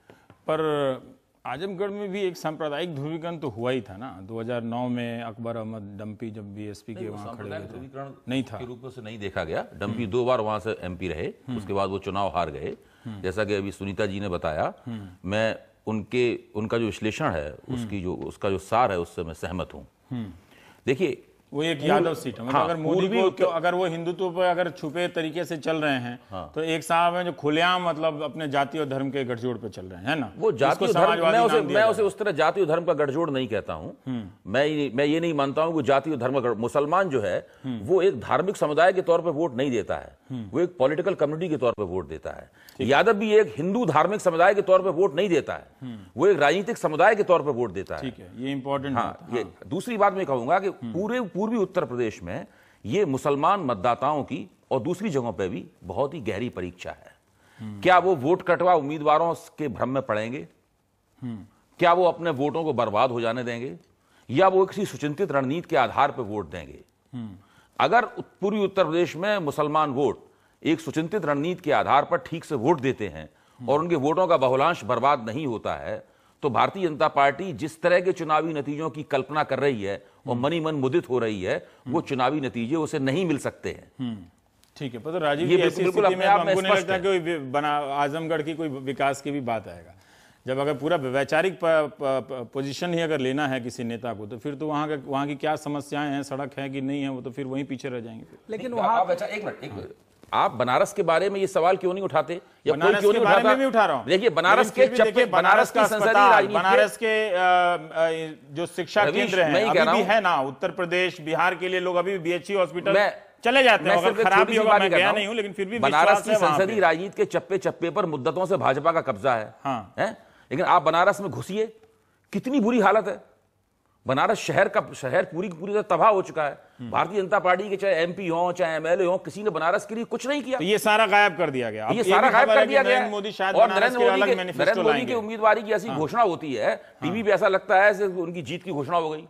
पर आजमगढ़ में भी एक सांप्रदायिक ध्रुवीकरण तो हुआ ही था ना 2009 में। अकबर अहमद डम्पी जब बीएसपी के वहां खड़े हुए थे, नहीं था के रूप से नहीं देखा गया। डम्पी 2 बार वहां से एमपी रहे, उसके बाद वो चुनाव हार गए। जैसा कि अभी सुनीता जी ने बताया, मैं उनका जो विश्लेषण है उसका जो सार है उससे मैं सहमत हूँ। देखिए, वो एक यादव सीट है, मतलब अगर मोदी को अगर वो हिंदुत्व पर अगर छुपे तरीके से चल रहे हैं तो एक साहब है जो खुलेआम मतलब अपने जाति और धर्म के गठजोड़ पे चल रहे हैं, है ना। वो जाति और धर्म, मैं उसे उस तरह जाति और धर्म का गठजोड़ नहीं कहता हूं। मैं ये नहीं मानता हूं कि जाति और धर्म का मुसलमान जो है वो एक धार्मिक समुदाय के तौर पर वोट नहीं देता है, वो एक पॉलिटिकल कम्युनिटी के तौर पर वोट देता है। यादव भी एक हिंदू धार्मिक समुदाय के तौर पर वोट नहीं देता है, वो एक राजनीतिक समुदाय के तौर पर वोट देता है। ठीक है, ये इंपॉर्टेंट है। दूसरी बात मैं कहूंगा कि पूर्वी उत्तर प्रदेश में ये मुसलमान मतदाताओं की और दूसरी जगहों पर भी बहुत ही गहरी परीक्षा है। क्या वो वोट कटवा उम्मीदवारों के भ्रम में पड़ेंगे? क्या वो अपने वोटों को बर्बाद हो जाने देंगे, या वो किसी सुचिंतित रणनीति के आधार पर वोट देंगे? अगर पूर्वी उत्तर प्रदेश में मुसलमान वोट एक सुचिंतित रणनीति के आधार पर ठीक से वोट देते हैं और उनके वोटों का बहुलांश बर्बाद नहीं होता है, तो भारतीय जनता पार्टी जिस तरह के चुनावी नतीजों की कल्पना कर रही है और मनी मन मुदित हो रही है, वो चुनावी नतीजे उसे नहीं मिल सकते हैं। ठीक है, पर राजीव ये की ऐसी बिल्कुल स्थिति में अपने आप में हमको नहीं स्पष्ट लगता कि कोई आजमगढ़ की कोई विकास की भी बात आएगा। जब अगर पूरा वैचारिक पोजीशन ही अगर लेना है किसी नेता को, तो फिर तो वहाँ की क्या समस्याएं हैं, सड़क है कि नहीं है, वो तो फिर वहीं पीछे रह जाएंगे। लेकिन वहाँ एक मिनट, आप बनारस के बारे में ये सवाल क्यों नहीं उठाते, या कोई बनारस क्यों के नहीं बारे उठाता? में भी उठा रहा हूं। देखिए, बनारस के चप्पे, बनारस की संसदीय राजनीति, बनारस के जो शिक्षा केंद्र हैं अभी भी है ना, उत्तर प्रदेश बिहार के लिए लोग अभी BHU हॉस्पिटल चले जाते हैं। अगर खराब भी होगा, मैं गया नहीं हूं, लेकिन फिर भी बनारस की संसदीय राजनीति के चप्पे चप्पे पर मुद्दतों से भाजपा का कब्जा है। लेकिन आप बनारस में घुसिए, कितनी बुरी हालत है। बनारस शहर पूरी तरह तबाह हो चुका है। भारतीय जनता पार्टी के चाहे MP हो चाहे MLA हो, किसी ने बनारस के लिए कुछ नहीं किया। तो ये सारा गायब कर दिया गया। ये सारा गायब कर दिया गया। मोदी शायद और नरेंद्र मोदी की उम्मीदवारी की ऐसी घोषणा होती है, टीवी पे ऐसा लगता है जैसे उनकी जीत की घोषणा हो गई।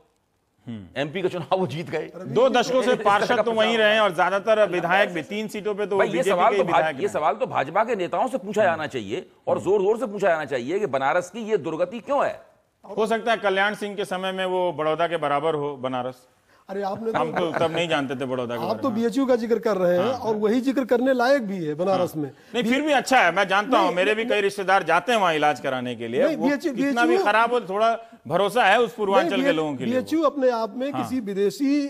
MP का चुनाव वो जीत गए। 2 दशकों से पार्षद तो वहीं रहे और ज्यादातर विधायक भी 3 सीटों पे तो ये सवाल तो भाजपा के नेताओं से पूछा जाना चाहिए और जोर जोर से पूछा जाना चाहिए कि बनारस की ये दुर्गति क्यों है। हो सकता है कल्याण सिंह के समय में वो बड़ौदा के बराबर हो बनारस। अरे आपने हम तो तब नहीं जानते थे बड़ौदा के। आप तो BHU का जिक्र कर रहे हैं और वही जिक्र करने लायक भी है बनारस में। नहीं, फिर भी अच्छा है, मैं जानता हूं, मेरे भी कई रिश्तेदार जाते हैं वहां इलाज कराने के लिए। कितना भी खराब हो, थोड़ा भरोसा है उस पूर्वांचल के लोगों के लिए। BHU अपने आप में किसी विदेशी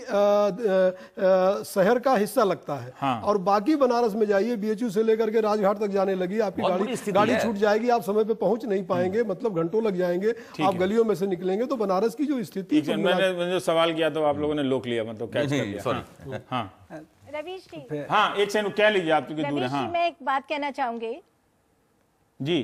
शहर का हिस्सा लगता है। और बाकी बनारस में जाइए, BHU से लेकर के राजघाट तक जाने लगी, आपकी गाड़ी छूट जाएगी, आप समय पे पहुंच नहीं पाएंगे, मतलब घंटों लग जाएंगे, आप गलियों में से निकलेंगे। तो बनारस की जो स्थिति, मैंने जो सवाल किया तो आप लोगों ने लोक लिया, मतलब कैच कर लिया। सॉरी। हाँ रवीश जी, हाँ एक सेकंड कह लीजिए, आप क्योंकि दूर है। हाँ मैं एक बात कहना चाहूंगी जी।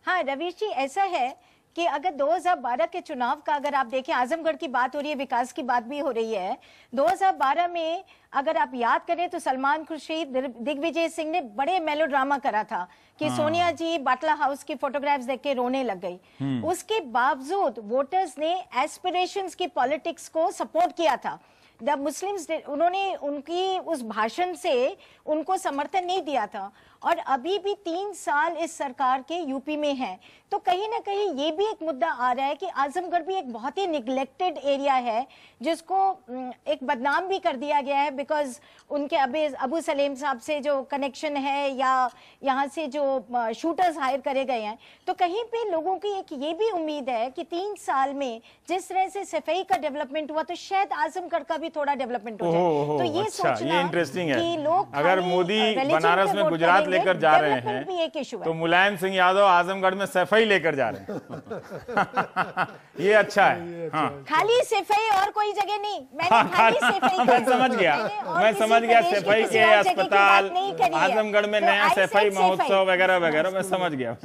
हाँ रवीश जी, ऐसा है कि अगर 2012 के चुनाव का अगर आप देखें, आजमगढ़ की बात हो रही है, विकास की बात भी हो रही है। 2012 में अगर आप याद करें तो सलमान खुर्शीद, दिग्विजय सिंह ने बड़े मेलोड्रामा करा था कि सोनिया जी बाटला हाउस की फोटोग्राफ्स देख के रोने लग गई। उसके बावजूद वोटर्स ने एस्पिरेशंस की पॉलिटिक्स को सपोर्ट किया था। द मुस्लिम्स, उन्होंने उनकी उस भाषण से उनको समर्थन नहीं दिया था। और अभी भी 3 साल इस सरकार के यूपी में है। तो कहीं ना कहीं ये भी एक मुद्दा आ रहा है कि आजमगढ़ भी एक बहुत ही निगलेक्टेड एरिया है, जिसको एक बदनाम भी कर दिया गया है बिकॉज उनके अबू सलेम साहब से जो कनेक्शन है या यहाँ से जो शूटर्स हायर करे गए हैं। तो कहीं पे लोगों की एक ये भी उम्मीद है कि 3 साल में जिस तरह से सफाई का डेवलपमेंट हुआ, तो शायद आजमगढ़ का भी थोड़ा डेवलपमेंट हो जाए। तो ये सोचना, ये इंटरेस्टिंग है कि लोग अगर मोदी बनारस में गुजरात लेकर जा रहे हैं तो मुलायम सिंह यादव आजमगढ़ में सफाई लेकर जा रहे हैं। ये अच्छा है। हाँ। खाली सफाई और कोई जगह नहीं, मैंने खाली सफाई मैं समझ गया, मैं समझ गया। सफाई के अस्पताल, आजमगढ़ में नया सफाई महोत्सव वगैरह वगैरह, मैं समझ गया।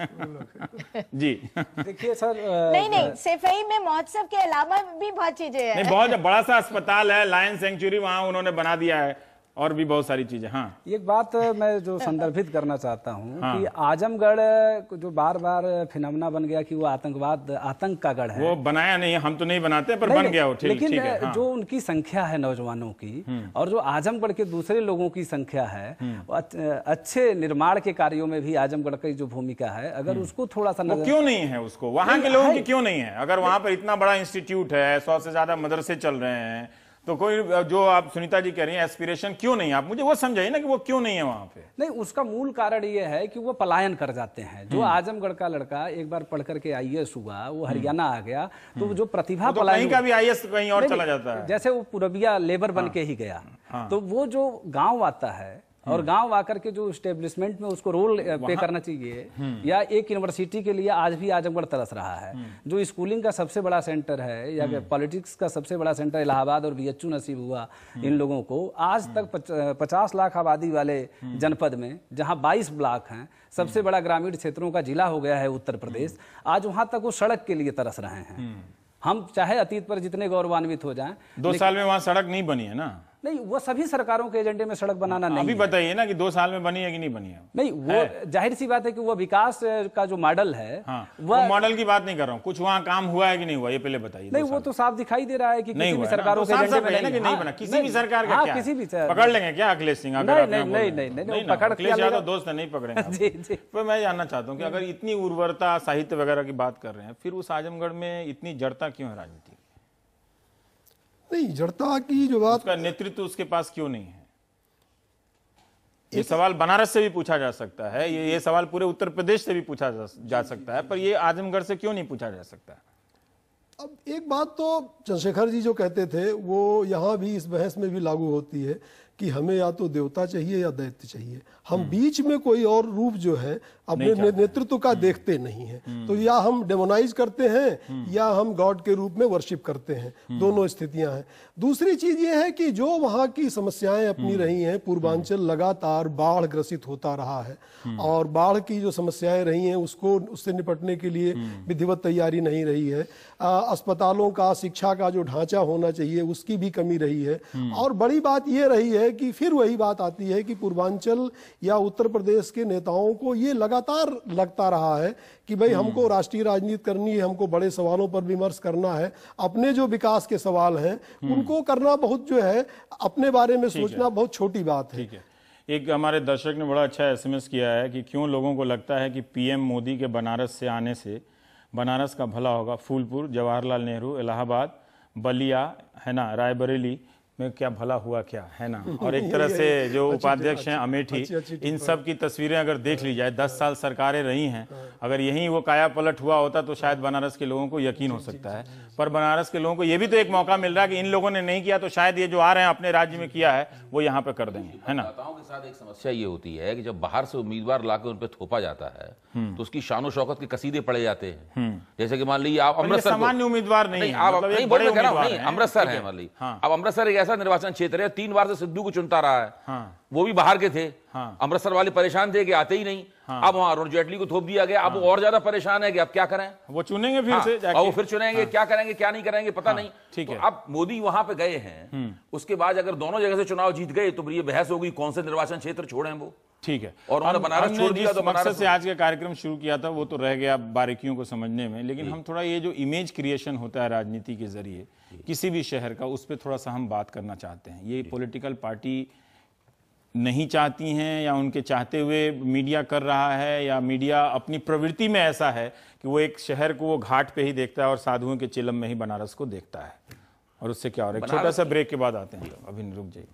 जी देखिए सर, नहीं, सफाई में महोत्सव के अलावा भी बहुत चीजें हैं। नहीं, बहुत बड़ा सा अस्पताल है, लायन सेंचुरी वहां उन्होंने बना दिया है, और भी बहुत सारी चीजें। हाँ, एक बात मैं जो संदर्भित करना चाहता हूँ कि आजमगढ़ जो बार बार फिनोमेना बन गया कि वो आतंक का गढ़ है। वो बनाया नहीं, हम तो नहीं बनाते, पर बन गया वो। लेकिन हाँ। जो उनकी संख्या है नौजवानों की और जो आजमगढ़ के दूसरे लोगों की संख्या है, अच्छे निर्माण के कार्यों में भी आजमगढ़ की जो भूमिका है, अगर उसको थोड़ा सा क्यों नहीं है, उसको वहां के लोगों की क्यों नहीं है? अगर वहां पर इतना बड़ा इंस्टीट्यूट है, 100 से ज्यादा मदरसे चल रहे हैं, तो कोई जो आप सुनीता जी कह रही हैं एस्पिरेशन क्यों नहीं है, आप मुझे वो समझाइए ना कि वो क्यों नहीं है वहां पे। नहीं, उसका मूल कारण ये है कि वो पलायन कर जाते हैं। जो आजमगढ़ का लड़का एक बार पढ़ करके IAS हुआ, वो हरियाणा आ गया, तो जो प्रतिभा तो कहीं का भी IAS कहीं और चला जाता है। जैसे वो पूरबिया लेबर बन के ही गया, तो वो जो गाँव आता है और गांव आकर के जो स्टेब्लिशमेंट में उसको रोल पे करना चाहिए, या एक यूनिवर्सिटी के लिए आज भी आजमगढ़ तरस रहा है। जो स्कूलिंग का सबसे बड़ा सेंटर है या पॉलिटिक्स का सबसे बड़ा सेंटर इलाहाबाद और BHU नसीब हुआ इन लोगों को। आज तक 50 लाख आबादी वाले जनपद में, जहां 22 ब्लॉक हैं, सबसे बड़ा ग्रामीण क्षेत्रों का जिला हो गया है उत्तर प्रदेश, आज वहां तक वो सड़क के लिए तरस रहे हैं। हम चाहे अतीत पर जितने गौरवान्वित हो जाएं, 2 साल में वहां सड़क नहीं बनी है ना। नहीं, वो सभी सरकारों के एजेंडे में सड़क बनाना नहीं अभी है। बताइए ना कि 2 साल में बनी है कि नहीं बनी है? नहीं, वो जाहिर सी बात है कि वो विकास का जो मॉडल है, हाँ, वो मॉडल की बात नहीं कर रहा हूँ, कुछ वहाँ काम हुआ है कि नहीं हुआ ये पहले बताइए। नहीं, वो तो साफ दिखाई दे रहा है कि किसी भी सरकारों के एजेंडे में नहीं बना, किसी भी सरकार का क्या किसी भी पकड़ लेंगे क्या अखिलेश सिंह? नहीं, पकड़ अखिलेश यादव दोस्त नहीं पकड़ेंगे। पर मैं जानना चाहता हूँ कि अगर इतनी उर्वरता साहित्य वगैरह की बात कर रहे हैं, फिर उस आजमगढ़ में इतनी जड़ता क्यों है राजनीति? नहीं, जड़ता की जो बात, उसका नेतृत्व उसके पास क्यों नहीं है? ये सवाल बनारस से भी पूछा जा सकता है, ये सवाल पूरे उत्तर प्रदेश से भी पूछा जा सकता है, पर ये आजमगढ़ से क्यों नहीं पूछा जा सकता? अब एक बात तो चंद्रशेखर जी जो कहते थे वो यहाँ भी इस बहस में भी लागू होती है कि हमें या तो देवता चाहिए या दैत्य चाहिए, हम बीच में कोई और रूप जो है अपने नेतृत्व का देखते नहीं है। तो या हम डेमोनाइज करते हैं या हम गॉड के रूप में वर्शिप करते हैं, दोनों स्थितियां हैं। दूसरी चीज ये है कि जो वहाँ की समस्याएं अपनी रही हैं, पूर्वांचल लगातार बाढ़ ग्रसित होता रहा है और बाढ़ की जो समस्याएं रही हैं उससे निपटने के लिए विधिवत तैयारी नहीं रही है। अस्पतालों का, शिक्षा का जो ढांचा होना चाहिए उसकी भी कमी रही है। और बड़ी बात यह रही है कि फिर वही बात आती है कि पूर्वांचल या उत्तर प्रदेश के नेताओं को ये लगातार लगता रहा है कि भाई हमको राष्ट्रीय राजनीति करनी है, हमको बड़े सवालों पर विमर्श करना है, अपने जो विकास के सवाल हैं उनको करना बहुत जो है, अपने बारे में सोचना बहुत छोटी बात है। ठीक है। एक हमारे दर्शक ने बड़ा अच्छा एसएमएस किया है कि क्यों लोगों को लगता है कि पीएम मोदी के बनारस से आने से बनारस का भला होगा। फूलपुर, जवाहरलाल नेहरू, इलाहाबाद, बलिया, है ना, रायबरेली में क्या भला हुआ क्या, है ना। और एक तरह से जो उपाध्यक्ष हैं अमेठी, इन सब की तस्वीरें अगर देख ली जाए, 10 साल सरकारें रही हैं, अगर यही वो काया पलट हुआ होता तो शायद बनारस के लोगों को यकीन हो सकता है। पर बनारस के लोगों को ये भी तो एक मौका मिल रहा है कि इन लोगों ने नहीं किया तो शायद ये जो आ रहे हैं अपने राज्य में किया है वो यहाँ पे कर देंगे, है ना। नेताओं के साथ एक समस्या ये होती है कि जब बाहर से उम्मीदवार लाकर उन पर थोपा जाता है तो उसकी शानो शौकत के कसीदे पड़े जाते हैं। जैसे कि मान लीजिए आप अमृतसर, सामान्य उम्मीदवार नहीं, अमृतसर है, मान लीजिए अब अमृतसर एक ऐसा निर्वाचन क्षेत्र है 3 बार से सिद्धू को चुनता रहा है, वो भी बाहर के थे। अमृतसर वाले परेशान थे कि आते ही नहीं, अब वहां अरुण जेटली को थोप दिया गया, अब और ज्यादा परेशान है कि अब क्या करें, वो चुनेंगे फिर से जाके। वो फिर चुनेंगे, क्या करेंगे क्या नहीं करेंगे पता नहीं। ठीक है, अब मोदी वहां पे गए हैं, उसके बाद अगर दोनों जगह से चुनाव जीत गए तो ये बहस होगी कौन से निर्वाचन क्षेत्र छोड़े वो। ठीक है, और उन्होंने बनारस छोड़ दिया तो मकसद से आज का कार्यक्रम शुरू किया था वो तो रह गया बारीकियों को समझने में, लेकिन हम थोड़ा ये जो इमेज क्रिएशन होता है राजनीति के जरिए किसी भी शहर का, उस पर थोड़ा सा हम बात करना चाहते हैं। ये पॉलिटिकल पार्टी नहीं चाहती हैं या उनके चाहते हुए मीडिया कर रहा है, या मीडिया अपनी प्रवृत्ति में ऐसा है कि वो एक शहर को वो घाट पे ही देखता है और साधुओं के चिलम में ही बनारस को देखता है। और उससे क्या हो रहा है, एक छोटा सा ब्रेक के बाद आते हैं, तो अभी रुक जाइए।